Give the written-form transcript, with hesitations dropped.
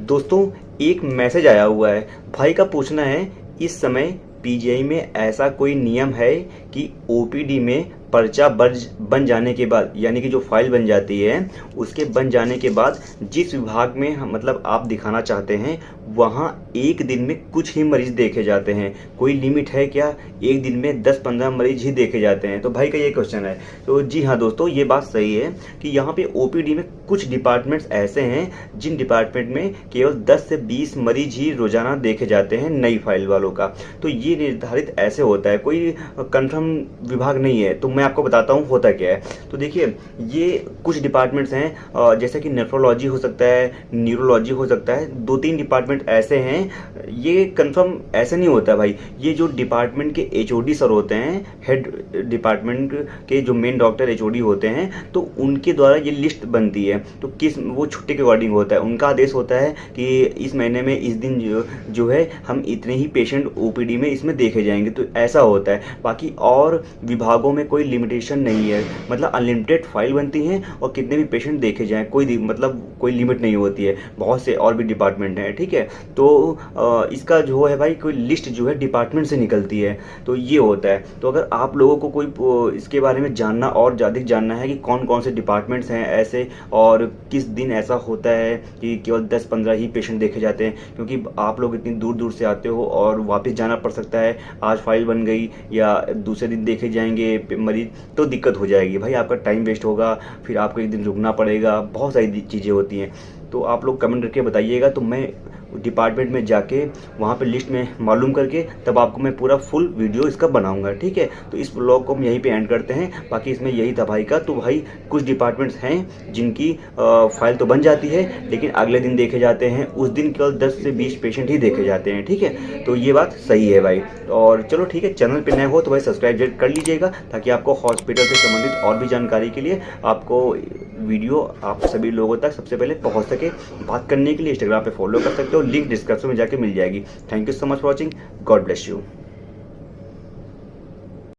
दोस्तों एक मैसेज आया हुआ है। भाई का पूछना है, इस समय पीजीआई में ऐसा कोई नियम है कि ओपीडी में पर्चा बन जाने के बाद, यानी कि जो फाइल बन जाती है उसके बन जाने के बाद जिस विभाग में मतलब आप दिखाना चाहते हैं वहाँ एक दिन में कुछ ही मरीज देखे जाते हैं, कोई लिमिट है क्या? एक दिन में 10-15 मरीज ही देखे जाते हैं। तो भाई का ये क्वेश्चन है। तो जी हाँ दोस्तों, ये बात सही है कि यहाँ पे ओपीडी में कुछ डिपार्टमेंट्स ऐसे हैं जिन डिपार्टमेंट में केवल 10 से 20 मरीज ही रोजाना देखे जाते हैं नई फाइल वालों का। तो ये निर्धारित ऐसे होता है, कोई कंफर्म विभाग नहीं है। तो मैं आपको बताता हूँ होता क्या है। तो देखिए, ये कुछ डिपार्टमेंट्स हैं जैसे कि नेफ्रोलॉजी हो सकता है, न्यूरोलॉजी हो सकता है, 2-3 डिपार्टमेंट ऐसे हैं। ये कंफर्म ऐसे नहीं होता भाई। ये जो डिपार्टमेंट के एचओडी सर होते हैं, हेड डिपार्टमेंट के जो मेन डॉक्टर एचओडी होते हैं, तो उनके द्वारा ये लिस्ट बनती है। तो किस वो छुट्टी के अकॉर्डिंग होता है, उनका आदेश होता है कि इस महीने में इस दिन जो है हम इतने ही पेशेंट ओपीडी में इसमें देखे जाएंगे। तो ऐसा होता है। बाकी और विभागों में कोई लिमिटेशन नहीं है, मतलब अनलिमिटेड फाइल बनती हैं और कितने भी पेशेंट देखे जाएं, कोई लिमिट नहीं होती है। बहुत से और भी डिपार्टमेंट हैं, ठीक है। तो इसका जो है भाई, कोई लिस्ट जो है डिपार्टमेंट से निकलती है। तो ये होता है। तो अगर आप लोगों को कोई इसके बारे में जानना और ज़्यादा जानना है कि कौन कौन से डिपार्टमेंट्स हैं ऐसे और किस दिन ऐसा होता है कि केवल 10-15 ही पेशेंट देखे जाते हैं, क्योंकि आप लोग इतनी दूर दूर से आते हो और वापस जाना पड़ सकता है, आज फाइल बन गई या दूसरे दिन देखे जाएंगे मरीज, तो दिक्कत हो जाएगी भाई, आपका टाइम वेस्ट होगा, फिर आपको एक दिन रुकना पड़ेगा, बहुत सारी चीज़ें होती हैं। तो आप लोग कमेंट करके बताइएगा, तो मैं डिपार्टमेंट में जाके वहाँ पे लिस्ट में मालूम करके तब आपको मैं पूरा फुल वीडियो इसका बनाऊंगा, ठीक है। तो इस ब्लॉग को हम यहीं पे एंड करते हैं। बाकी इसमें यही था भाई का। तो भाई कुछ डिपार्टमेंट्स हैं जिनकी फाइल तो बन जाती है लेकिन अगले दिन देखे जाते हैं, उस दिन केवल 10 से 20 पेशेंट ही देखे जाते हैं, ठीक है। तो ये बात सही है भाई। और चलो ठीक है, चैनल पर नए हो तो भाई सब्सक्राइब कर लीजिएगा, ताकि आपको हॉस्पिटल से संबंधित और भी जानकारी के लिए आपको वीडियो आप सभी लोगों तक सबसे पहले पहुंच सके। बात करने के लिए इंस्टाग्राम पे फॉलो कर सकते हो, लिंक डिस्क्रिप्शन में जाके मिल जाएगी। Thank you so much for watching. God bless you.